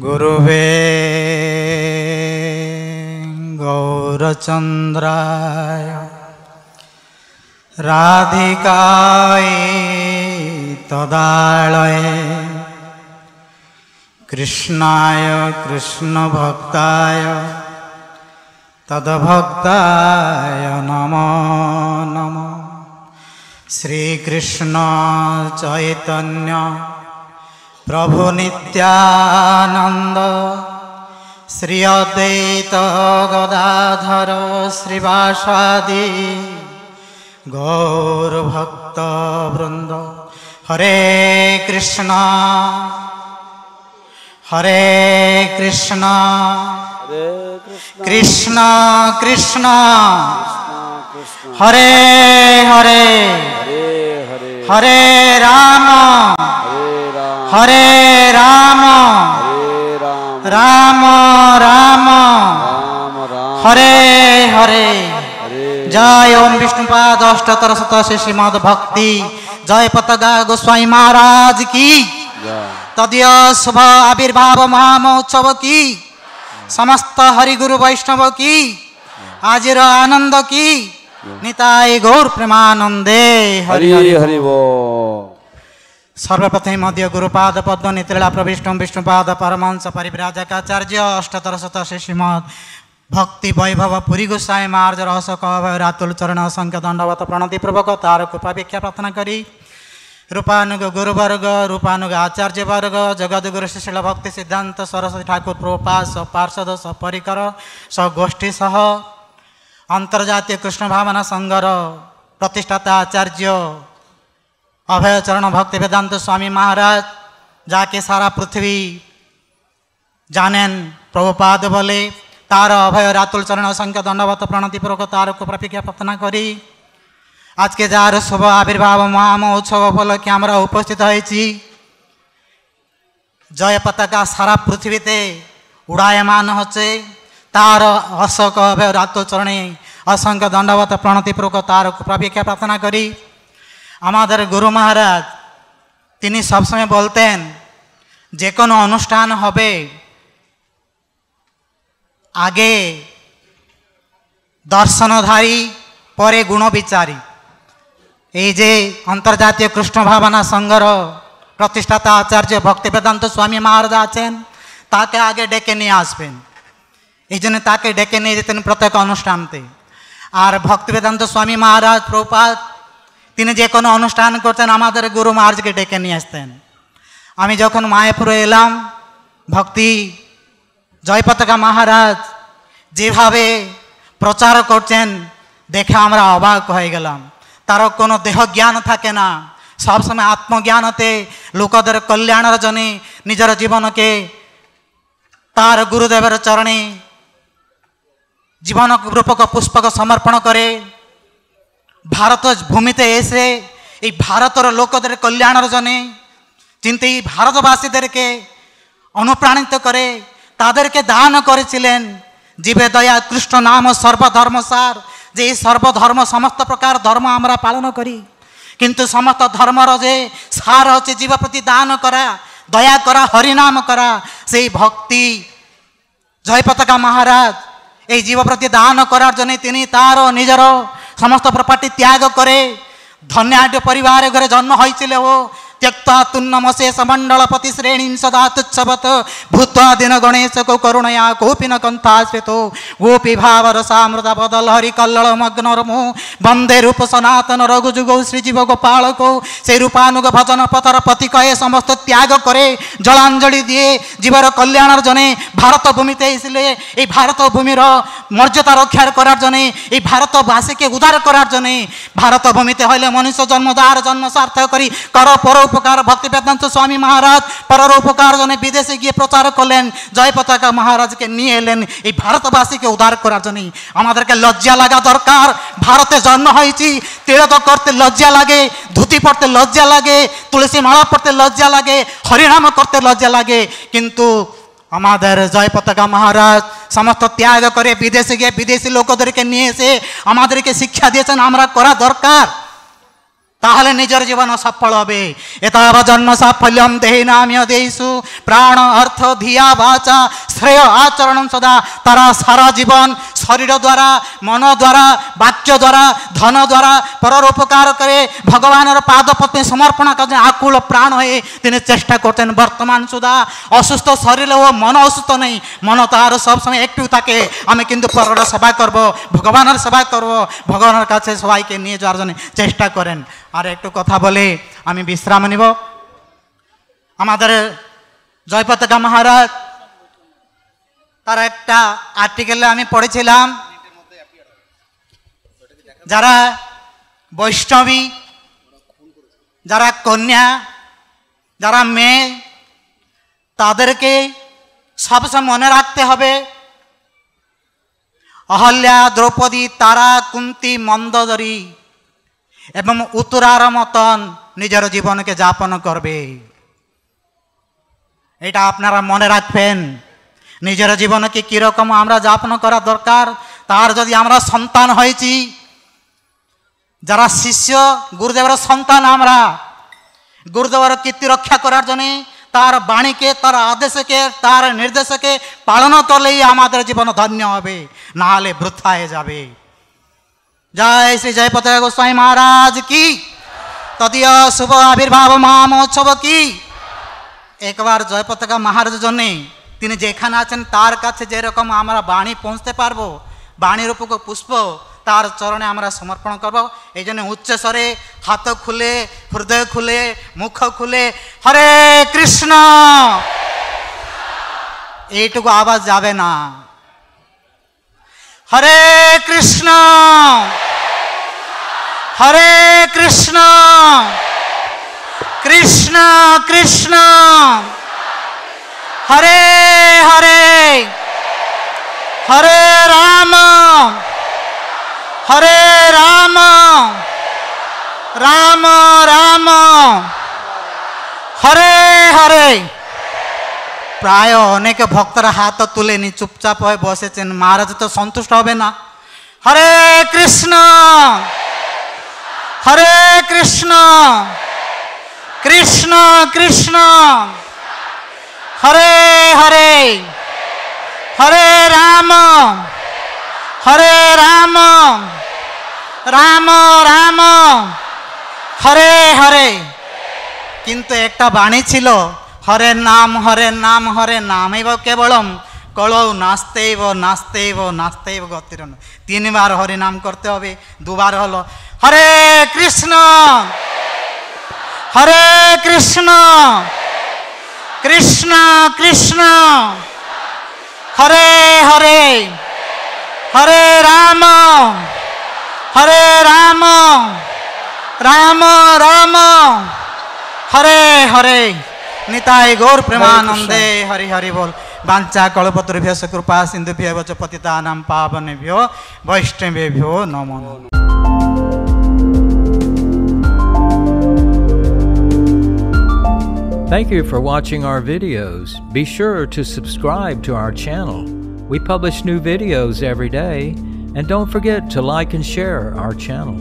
गुरुवे गौरचंद्राय राधिकाय तदालये कृष्णाय कृष्णभक्ताय तद्भक्ताय नमो नमः। श्रीकृष्ण चैतन्य प्रभु नित्यानंद श्री अद्वैत गदाधर श्रीवासादि गौर भक्त वृंद। हरे कृष्णा कृष्ण कृष्ण हरे हरे हरे राम हरे राम राम राम हरे हरे। जय ओम विष्णुपाद अष्टोत्तर शतकों श्रीमद् भक्ति जय पताका गोस्वामी महाराज की। तदीय शुभ आविर्भाव महामहोत्सव की समस्त हरिगुरु वैष्णव की आजिर आनंद की निताय गौर प्रेमानंदे हरि हरि बोल। सर्वप्रथम मध्य गुरुपाद पद्म नित्रिला प्रविष्ट विष्णुपाद परमहंस परिव्राजकाचार्य अष्टोत्तर शतकों श्रीमद् भक्ति वैभव पुरी गोसाई महाराज रहस्य कह रातुल चरण असंख्य दंडवत प्रणति पूर्वक तार कृपा भिक्षा प्रार्थना करी रूपानुग गुरुवर्ग रूपानुग आचार्य वर्ग जगदगुरु शिशिल भक्ति सिद्धांत सरस्वती ठाकुर प्रभुपाद सब पार्षद सब परिकर सब गोष्ठी सह अंतर्जातीय कृष्ण भावना संघर प्रतिष्ठाता आचार्य अभय चरण भक्ति वेदांत स्वामी महाराज जाके सारा पृथ्वी जानेन प्रभुपाद बोले तार अभय रातुल चरण असंख्य दंडवत प्रणति पूर्वक तार को प्रतिज्ञा प्रार्थना करी आज के जार शुभ आविर्भाव महामहोत्सव उपलक्षे आमरा उपस्थित होइछि। जय पताका सारा पृथ्वीते उड़ायमान होचे तार अशोक अभय रातुल चरणे असंख्य दंडवत प्रणति पूर्वक तार को प्रतिज्ञा प्रार्थना करी आमादेर गुरु महाराज तिनी सब समय बोलतें जे कोनो अनुष्ठान होबे आगे दर्शनधारी परे गुण विचारी। এই যে अंतर्जातीय कृष्ण भावना संघर प्रतिष्ठाता आचार्य भक्ति वेदांत स्वामी महाराज आছেন ताके आगे डेके নিয়ে আসবেন এই জন্য তাকে ডেকে নিয়ে যেতেন প্রত্যেক অনুষ্ঠানতে। আর ভক্তি বেদান্ত স্বামী মহারাজ প্রভুপাদ তিনি যে কোনো অনুষ্ঠান করতেন আমাদের গুরু মহারাজকে ডেকে নিয়ে আসতেন। আমি যখন মায়াপুরে এলাম ভক্তি জয় পতাকা মহারাজ যেভাবে প্রচার করছেন দেখে আমরা অবাক হয়ে গেলাম। তার কোনো দেহ জ্ঞান থাকে না সব সময় আত্মজ্ঞানতে লোকদের কল্যাণের জন্য নিজের জীবনকে তার গুরুদেবের চরণে জীবন রূপক পুষ্পক সমর্পণ করে भारत भूमिते एसे এই ভারতের লোকদের কল্যাণের জন্য চিন্তা এই ভারতবাসীদেরকে অনুপ্রাণিত করে তাদেরকে দান করেছিলেন জীবে দয়া কৃষ্ণ নাম সর্বধর্মসার যে এই সর্বধর্ম সমস্ত প্রকার ধর্ম আমরা পালন করি কিন্তু সমস্ত ধর্মর যে সার হচ্ছে জীব প্রতি দান করা দয়া করা হরিনাম করা সেই ভক্তি জয় পতাকা মহারাজ এই জীব প্রতি দান করার জন্য তিনি তার নিজের समस्त प्रॉपर्टी त्याग करे धन्याढ्य परिवार घरे जन्म होइछिले हो त्यक्ता तुन्नमशेष मंडलपति श्रेणी सदा तुच्छवत भूत्वा दिन गणेश को करुणया कोपि न कंथाश्रितो गोपी भाव रसामृत बदल हरि कल्लल मग्न रमो वंदे रूप सनातन रघुजुगो श्रीजीव गोपाल को से रूपानुग भजन पथर पति कहे समस्त त्याग करे जलांजलि दिए जीवर कल्याणर जने भारत भूमिते इसलिए এই भारत भूमिर मर्यादा रक्षा करार जने এই भारतवासी उद्धार करार जने भारत भूमिते हইলে मनुष्य जन्मदार जन्म सार्थक करी कर पर उपकार भक्ति वेदांत स्वामी महाराज पर उपकार जने विदेशे गিয়ে प्रचार करलें जय पताका महाराज के निये एलें এই भारतवासी के उद्धार करार जने आमादेरके लज्जा लागা दरकार भारते जन्म হয়েছি तिलक करते लज्जा लागे धुति पड़ते लज्जा लागे तुलसी माला पड़ते लज्जा लागे हरिनाम करते लज्जा लागे किन्तु আমাদের জয় পতাকা মহারাজ সমস্ত ত্যাগ করে বিদেশে গিয়ে বিদেশি লোকদেরকে নিয়ে এসে আমাদেরকে শিক্ষা দিয়েছেন আমরা করা দরকার তাহলে নিজের জীবন সফল হবে। এতাবা জন্ম সাফল্যম দেহিনামিয় দেহিষু প্রাণ অর্থ ধিয়া বাচা শ্রেয় আচরণ সদা। তারা সারা জীবন শরীর দ্বারা মন দ্বারা বাক্য দ্বারা ধন দ্বারা পরর উপকার করে ভগবানের পাদপদ্মে সমর্পণ করেন আকুল প্রাণ হয়ে তিনি চেষ্টা করতেন। বর্তমান সুদা অসুস্থ শরীর ও মন অসুস্থ নেই, মন তার সবসময় একটু থাকে আমি কিন্তু পরর সেবা করব, ভগবানের সেবা করব, ভগবানের কাছে সবাইকে নিয়ে যাওয়ার জন্য চেষ্টা করেন। আর একটু কথা বলে আমি বিশ্রাম নিব। আমাদের জয়পতাকা মহারাজ তার একটা আর্টিকেলে আমি পড়েছিলাম, যারা বৈষ্ণবী, যারা কন্যা, যারা মেয়ে, তাদেরকে সবসময় মনে রাখতে হবে অহল্যা, দ্রৌপদী, তারা, কুন্তি, মন্দোদরী এবং উত্তরার মতন নিজের জীবনকে যাপন করবে। এটা আপনারা মনে রাখবেন। নিজের জীবনকে কীরকম আমরা যাপন করা দরকার, তার যদি আমরা সন্তান হয়েছি, যারা শিষ্য গুরুদেবের সন্তান, আমরা গুরুদেবের কীর্তি রক্ষা করার জন্যে তার বাণীকে, তার আদেশকে, তার নির্দেশকে পালন করলেই আমাদের জীবন ধন্য হবে, না হলে বৃথা হয়ে যাবে। জয় শ্রী জয়পতাকা গোস্বামী মহারাজ কি, তদীয় শুভ আবির্ভাব মহামহোৎসব কি। একবার জয়পতাকা মহারাজের জন্যে তিনি যেখানে আছেন তার কাছে যেরকম আমরা বাণী পৌঁছতে পারবো, বাণীর উপর পুষ্প তার চরণে আমরা সমর্পণ করব। এই জন্য উচ্চস্বরে হাত খুলে, হৃদয় খুলে, মুখ খুলে হরে কৃষ্ণ এইটুকু আওয়াজ যাবে না। হরে কৃষ্ণ হরে কৃষ্ণ কৃষ্ণ কৃষ্ণ হরে হরে হরে রাম হরে রাম রাম রাম হরে হরে। প্রায় অনেক ভক্তরা হাত তুলেনি, চুপচাপ হয়ে বসেছেন। মহারাজ তো সন্তুষ্ট হবে না। হরে কৃষ্ণ হরে কৃষ্ণ কৃষ্ণ কৃষ্ণ হরে হরে হরে রাম হরে রাম রাম রাম হরে হরে। কিন্তু একটা বাণী ছিল হরে নাম হরে নাম হরে নামেব কেবলম কলৌ নাস্তেইব নাস্তেইব নাস্তেইব গতির। তিনবার হরে নাম করতে হবে, দুবার হলো হরে কৃষ্ণ হরে কৃষ্ণ কৃষ্ণ কৃষ্ণ হরে হরে হরে রাম হরে রাম রাম রাম হরে হরে। নিতাই গৌর প্রেমানন্দে হরি হরি বল। বাঞ্ছা কল্পতরুভ্যো কৃপা সিন্ধুভ্যো চ পতিতানাং পাবনেভ্যো বৈষ্ণবেভ্যো নমো নমঃ। Thank you for watching our videos. Be sure to subscribe to our channel. We publish new videos every day, and don't forget to like and share our channel.